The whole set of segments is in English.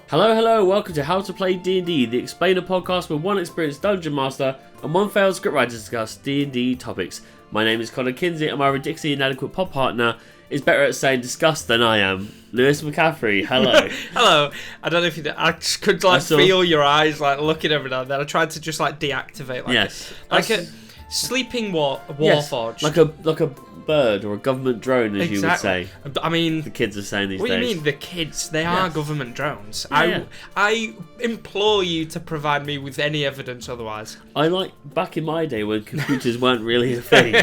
Hello, welcome to How to Play D&D, the explainer podcast where one experienced dungeon master and one failed scriptwriter discuss D&D topics. My name is Kinsey and my ridiculously inadequate pod partner is better at saying discuss than I am. Lewis McCaffery, hello. Hello. I don't know if you I just could feel your eyes looking every now and then. I tried to just deactivate a sleeping warforged. Like a bird or a government drone, as you would say. I mean, the kids are saying these days. What do you mean the kids? They are government drones. Yeah. I implore you to provide me with any evidence otherwise. Back in my day when computers weren't really a thing,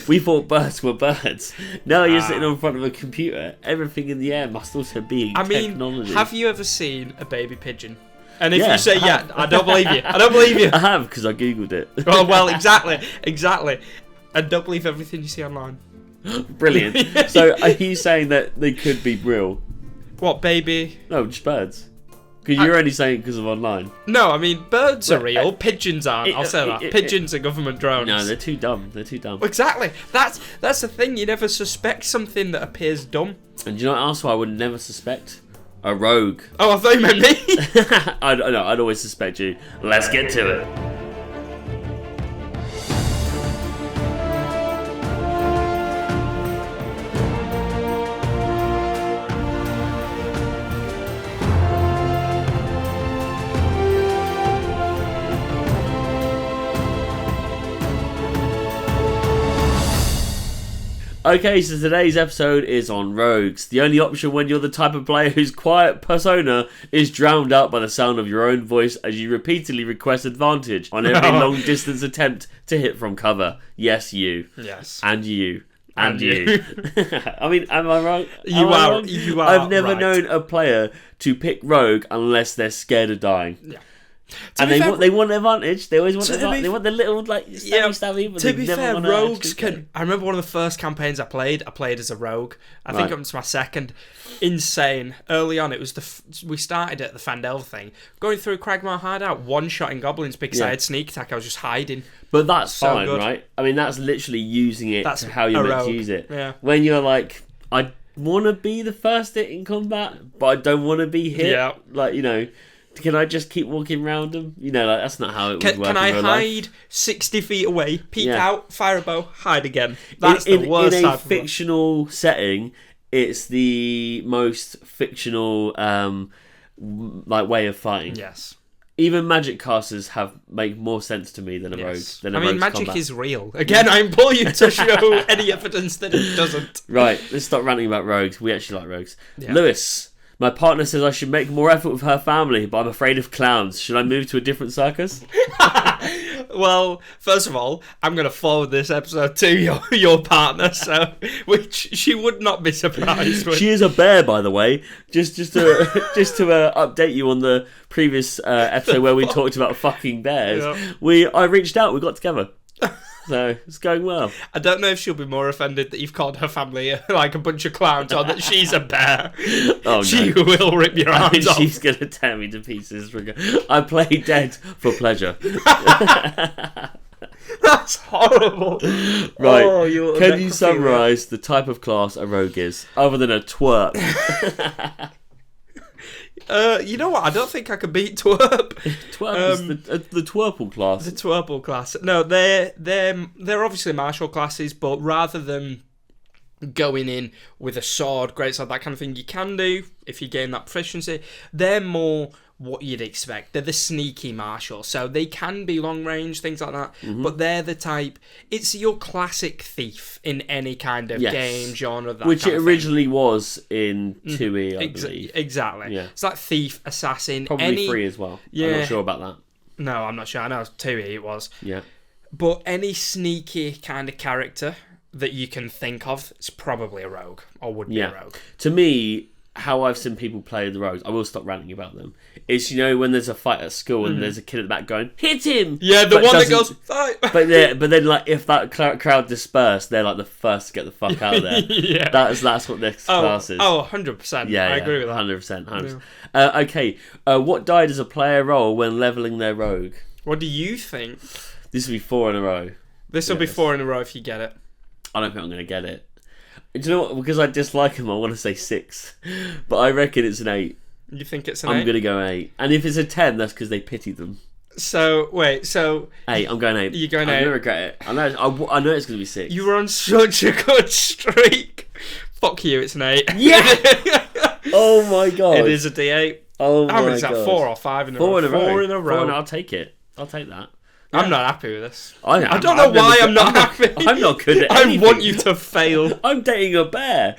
we thought birds were birds. Now you're sitting in front of a computer. Everything in the air must also be technology. Have you ever seen a baby pigeon? And if you say I don't believe you. I don't believe you. I have, because I googled it. Well, exactly. And don't believe everything you see online. Brilliant. So are you saying that they could be real? What, baby? No, just birds. Because you're only saying because of online. No, I mean, birds are real. Pigeons aren't. I'll say that. Pigeons are government drones. No, they're too dumb. Exactly. That's the thing. You never suspect something that appears dumb. And do you know what else I would never suspect? A rogue. Oh, I thought you meant me. I'd always suspect you. Let's get to it. Okay, so today's episode is on rogues. The only option when you're the type of player whose quiet persona is drowned out by the sound of your own voice as you repeatedly request advantage on every long-distance attempt to hit from cover. Yes, you. Yes. And you. And you. I mean, am I wrong? You are. I've never known a player to pick rogue unless they're scared of dying. Yeah. And they want advantage. They always want advantage. They want the little stabby. But to be fair, rogues can. I remember one of the first campaigns I played as a rogue. I think it was my second. Insane. Early on, it was we started at the Fandel thing, going through Cragmar Hideout, one-shotting goblins because I had sneak attack. I was just hiding. But that's fine, right? I mean, that's literally using it to how you're meant to use it. Yeah. When you're like, I want to be the first hit in combat, but I don't want to be hit. Yeah. Can I just keep walking around them? That's not how it would work. Can I hide 60 feet away, peek out, fire a bow, hide again? That's the worst. In a fictional setting, it's the most fictional way of fighting. Yes. Even magic casters make more sense to me than a rogue. Magic combat. Is real. Again, I implore you to show any evidence that it doesn't. Right, let's stop ranting about rogues. We actually like rogues. Yeah. Lewis. My partner says I should make more effort with her family, but I'm afraid of clowns. Should I move to a different circus? Well, first of all, I'm going to forward this episode to your partner, which she would not be surprised with. She is a bear, by the way. Just to update you on the previous episode where we talked about fucking bears. Yeah. I reached out, we got together. So it's going well. I don't know if she'll be more offended that you've called her family like a bunch of clowns or that she's a bear. Oh, no. She will rip your arms off. She's going to tear me to pieces. I play dead for pleasure. That's horrible. Right. Can you summarise the type of class a rogue is, other than a twerp? You know what? I don't think I could beat Twerp. Twerp is the Twerple class. The Twerple class. No, they're obviously martial classes, but rather than going in with a sword, greatsword, that kind of thing, you can do if you gain that proficiency. They're more what you'd expect. They're the sneaky martial, so they can be long range, things like that. Mm-hmm. But they're the type. It's your classic thief in any kind of game genre. Which it originally was in 2E, I believe. Exactly. Yeah. It's like thief, assassin. Probably 3 as well. Yeah. I'm not sure about that. No, I'm not sure. I know 2E it was. Yeah. But any sneaky kind of character that you can think of, it's probably a rogue or would be a rogue. To me, how I've seen people play the rogues, I will stop ranting about them. It's when there's a fight at school and there's a kid at the back going, "Hit him!" Yeah, the one that goes, "Fight!" But then if that crowd disperse, they're like the first to get the fuck out of there. Yeah, that's what their class is. 100%. Yeah, I agree with that. 100%. Okay, what die does a player roll when leveling their rogue? What do you think? This will be 4 in a row. This will be 4 in a row if you get it. I don't think I'm going to get it. Do you know what? Because I dislike him, I want to say 6. But I reckon it's an 8. You think it's an I'm 8? gonna go 8. And if it's a 10, that's because they pitied them. So, wait, 8. I'm going 8. You're going I'm 8? gonna regret it. I know it's gonna be 6. You were on such a good streak. Fuck you, it's an 8. Yeah! Oh my god. It is a D8. Oh my god. How many is that? 4 or 5 in a row? 4 in a row. 4 in a row. I'll take it. I'll take that. I'm not happy with this. I don't know why I'm not happy. I'm not good at I anything. want you to fail. I'm dating a bear.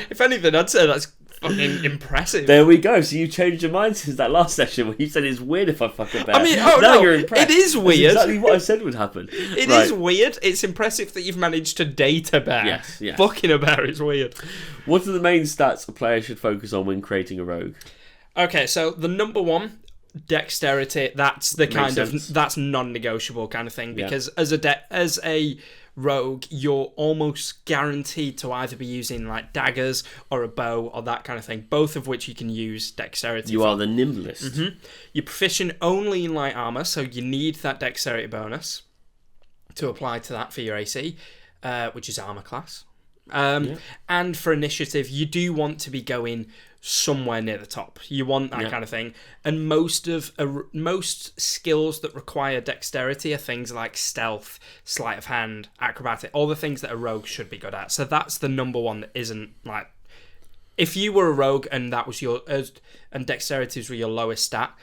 If anything, I'd say that's fucking impressive. There we go. So you changed your mind since that last session where you said it's weird if I fuck a bear. I mean, now you're impressed. it is weird. That's exactly what I said would happen. It is weird. It's impressive that you've managed to date a bear. Yes, yes. Fucking a bear is weird. What are the main stats a player should focus on when creating a rogue? Okay, so the number one, dexterity. That's the kind sense. of that's non-negotiable kind of thing, Yeah. because as a rogue, you're almost guaranteed to either be using like daggers or a bow or that kind of thing, both of which you can use dexterity. You are the nimblest. You're proficient only in light armor, so you need that dexterity bonus to apply to that for your AC, which is armor class. And for initiative, you do want to be going somewhere near the top. You want that kind of thing. And most skills that require dexterity are things like stealth, sleight of hand, acrobatic, all the things that a rogue should be good at. So that's the number one that isn't like... If you were a rogue and that was and dexterity was your lowest stat,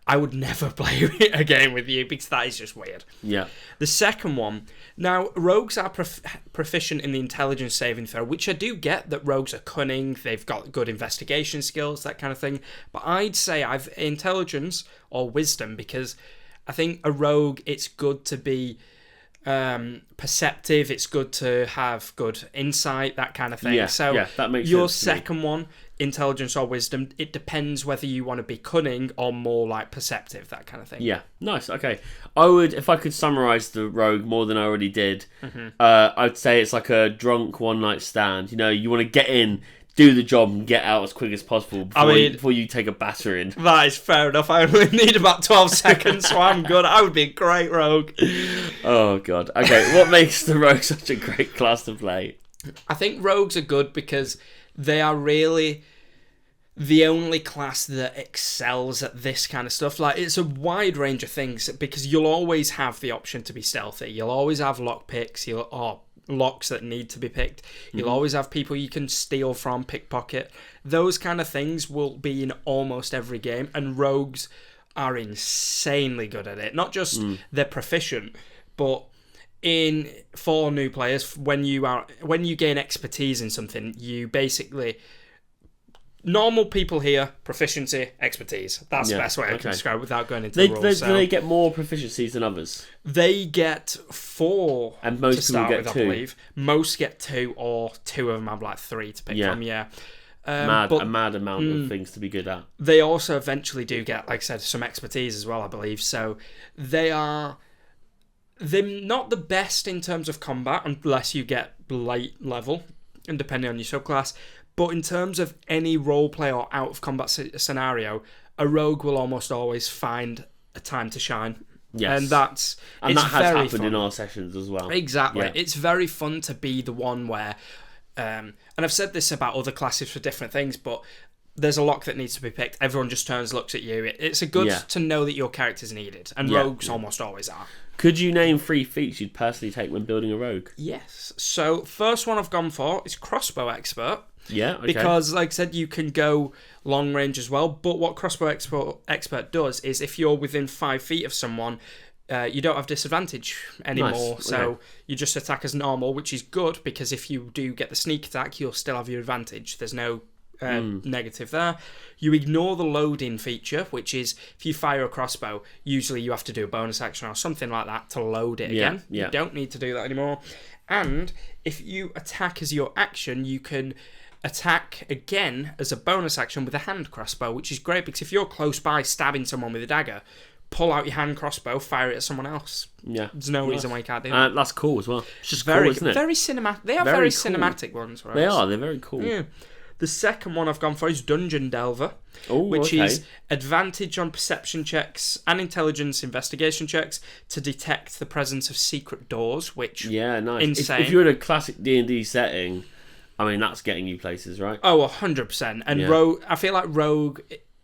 I would never play a game with you because that is just weird. Yeah. The second one, now rogues are proficient in the intelligence saving throw, which I do get that rogues are cunning, they've got good investigation skills, that kind of thing. But I'd say I've intelligence or wisdom, because I think a rogue, it's good to be perceptive, it's good to have good insight, that kind of thing. Yeah, so that makes your sense to me. second one, intelligence or wisdom, it depends whether you want to be cunning or more like perceptive, that kind of thing. Yeah, nice. Okay, I would, if I could summarize the rogue more than I already did, I'd say it's like a drunk one night stand. You know, you want to get in, do the job, and get out as quick as possible before you take a battering. That is fair enough. I only need about 12 seconds, so I'm good. I would be a great rogue. Oh god. Okay, what makes the rogue such a great class to play? I think rogues are good because they are really the only class that excels at this kind of stuff. Like, it's a wide range of things, because you'll always have the option to be stealthy. You'll always have lockpicks, or locks that need to be picked. You'll always have people you can steal from, pickpocket. Those kind of things will be in almost every game, and rogues are insanely good at it. Not just they're proficient, but for new players, when you gain expertise in something, you basically... Normal people here, proficiency, expertise. That's the best way I can describe it without going into the rules. Do they get more proficiencies than others? They get 4 and most to start people get with, 2. I believe. Most get 2, or 2 of them have like 3 to pick from, A mad amount of things to be good at. They also eventually do get, like I said, some expertise as well, I believe. So they're not the best in terms of combat unless you get late level, and depending on your subclass. But in terms of any roleplay or out of combat scenario, a rogue will almost always find a time to shine. Yes. And that has happened fun in our sessions as well. Exactly. Yeah. It's very fun to be the one where, and I've said this about other classes for different things, but there's a lock that needs to be picked. Everyone just turns, looks at you. It's a good to know that your character's needed, and rogues almost always are. Could you name 3 feats you'd personally take when building a rogue? Yes. So first one I've gone for is crossbow expert. Yeah, okay. Because, like I said, you can go long range as well. But what crossbow expert does is, if you're within 5 feet of someone, you don't have disadvantage anymore. Nice. So you just attack as normal, which is good, because if you do get the sneak attack, you'll still have your advantage. There's no negative there. You ignore the loading feature, which is if you fire a crossbow, usually you have to do a bonus action or something like that to load it again. Yeah. You don't need to do that anymore. And if you attack as your action, you can attack again as a bonus action with a hand crossbow, which is great, because if you're close by stabbing someone with a dagger, pull out your hand crossbow, fire it at someone else. Yeah. There's no reason why you can't do that. That's cool as well. It's just very cool, isn't it? Very cinematic. They are very cool. Cinematic ones, right? They are. They're very cool. Yeah. The second one I've gone for is Dungeon Delver, which is advantage on perception checks and intelligence investigation checks to detect the presence of secret doors, which nice. insane. If you're in a classic D&D setting, I mean, that's getting you places, right? Oh, 100%. And Yeah. Rogue, I feel like Rogue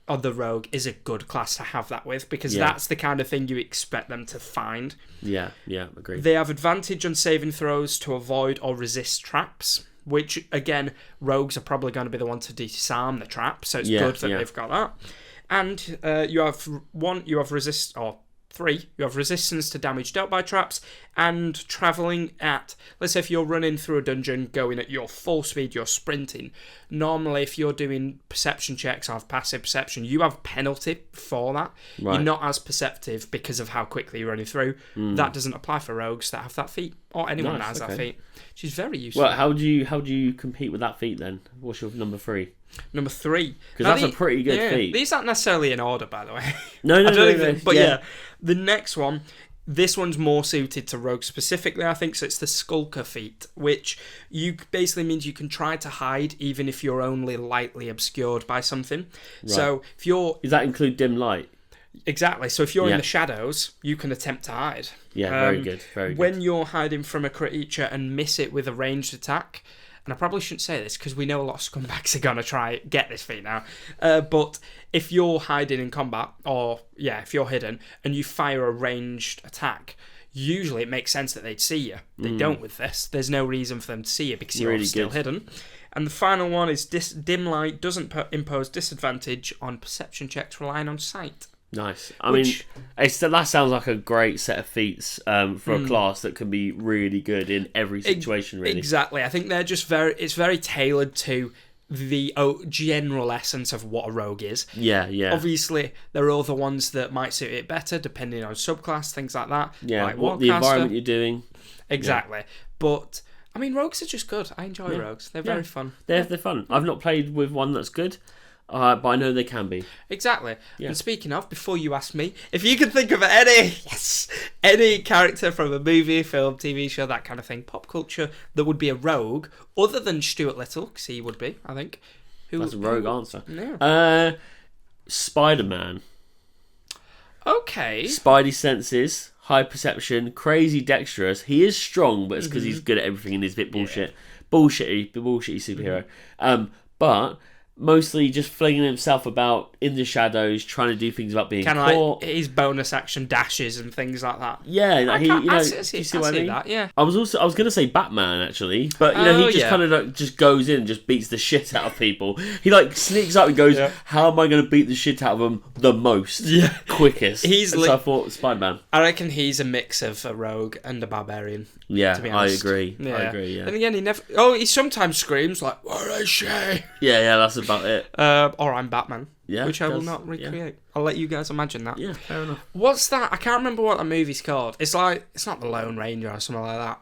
or the Rogue is a good class to have that with, because that's the kind of thing you expect them to find. Yeah, agreed. They have advantage on saving throws to avoid or resist traps, which, again, Rogues are probably going to be the one to disarm the trap, so it's good that they've got that. And you have resistance to damage dealt by traps, and travelling at, let's say if you're running through a dungeon going at your full speed, you're sprinting. Normally, if you're doing perception checks or have passive perception, you have penalty for that. Right. You're not as perceptive because of how quickly you're running through. That doesn't apply for rogues that have that feat, or anyone that has that feat. She's very useful. Well, how do you compete with that feat then? What's your number 3? Number 3. Because that's a pretty good feat. These aren't necessarily in order, by the way. No. But yeah, the next one, this one's more suited to rogues specifically, I think. So it's the Skulker feat, which basically means you can try to hide even if you're only lightly obscured by something. Right. So if you're... Does that include dim light? Exactly. So if you're in the shadows, you can attempt to hide. Yeah, very good. When you're hiding from a creature and miss it with a ranged attack, and I probably shouldn't say this because we know a lot of scumbags are going to try get this feat now, but if you're hiding in combat, or if you're hidden and you fire a ranged attack, usually it makes sense that they'd see you. They don't with this. There's no reason for them to see you because you're still hidden. And the final one is dim light doesn't impose disadvantage on perception checks relying on sight. Nice. I mean, that sounds like a great set of feats for a class that can be really good in every situation, really. Exactly. I think they're just it's very tailored to the general essence of what a rogue is. Yeah. Obviously, there are other ones that might suit it better, depending on subclass, things like that. Yeah, like what the environment you're doing. Exactly. Yeah. But, I mean, rogues are just good. I enjoy rogues. They're very fun. They're fun. I've not played with one that's good. But I know they can be. Exactly. Yeah. And speaking of, before you ask me, if you can think of any character from a movie, film, TV show, that kind of thing, pop culture, that would be a rogue, other than Stuart Little, because he would be, I think. That's a rogue answer. Yeah. Spider-Man. Okay. Spidey senses, high perception, crazy dexterous. He is strong, but it's because he's good at everything and he's a bit bullshit. Bullshitty superhero. But... mostly just flinging himself about in the shadows, trying to do things about being caught. Kind of like his bonus action dashes and things like that. Yeah, like I see what I mean? That, yeah. I was going to say Batman actually, but he just kind of like just goes in and just beats the shit out of people. He like sneaks up and goes, "How am I going to beat the shit out of them the most, quickest?" So I thought Spider-Man. I reckon he's a mix of a rogue and a barbarian. Yeah, to be honest. I agree. Yeah. And again, he sometimes screams like, "What is she?" Yeah, that's about it. Or I'm Batman. Yeah, which I will not recreate. Yeah. I'll let you guys imagine that. Yeah, fair enough. What's that? I can't remember what the movie's called. It's not The Lone Ranger or something like that.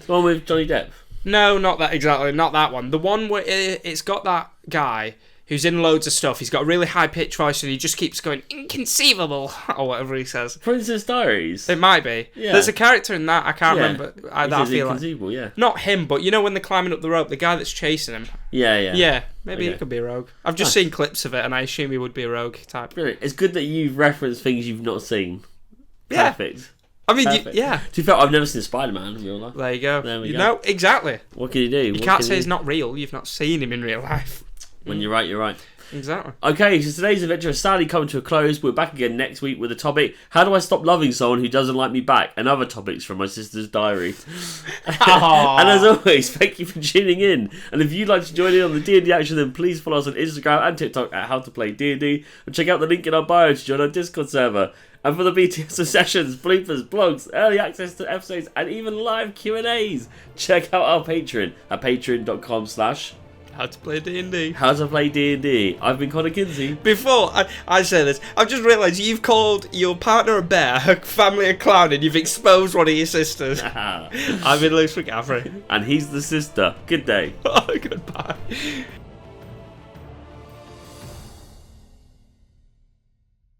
The one with Johnny Depp? No, not that exactly. Not that one. The one where it's got that guy who's in loads of stuff. He's got a really high-pitched voice and he just keeps going, "Inconceivable," or whatever he says. Princess Diaries? It might be. Yeah. There's a character in that, I can't remember. That I feel inconceivable, like. Not him, but you know when they're climbing up the rope, the guy that's chasing him. Yeah, maybe he could be a rogue. I've just seen clips of it and I assume he would be a rogue type. Brilliant. It's good that you've referenced things you've not seen. Yeah. Perfect. I mean, To be fair, I've never seen Spider-Man in real life. There you go. There we go. No, exactly. What can you do? You can't say he's not real. You've not seen him in real life. When you're right, you're right. Exactly. Okay, so today's adventure has sadly come to a close. We're back again next week with a topic: how do I stop loving someone who doesn't like me back? And other topics from my sister's diary. And as always, thank you for tuning in. And if you'd like to join in on the D&D action, then please follow us on Instagram and TikTok at How to Play D&D, and check out the link in our bio to join our Discord server. And for the BTS of sessions, bloopers, blogs, early access to episodes, and even live Q&As, check out our Patreon at patreon.com/How to Play D&D. How to Play D&D. I've been Connor Kinsey. Before I say this, I've just realised you've called your partner a bear, her family a clown, and you've exposed one of your sisters. I've been Luke McCaffery. And he's the sister. Good day. Goodbye.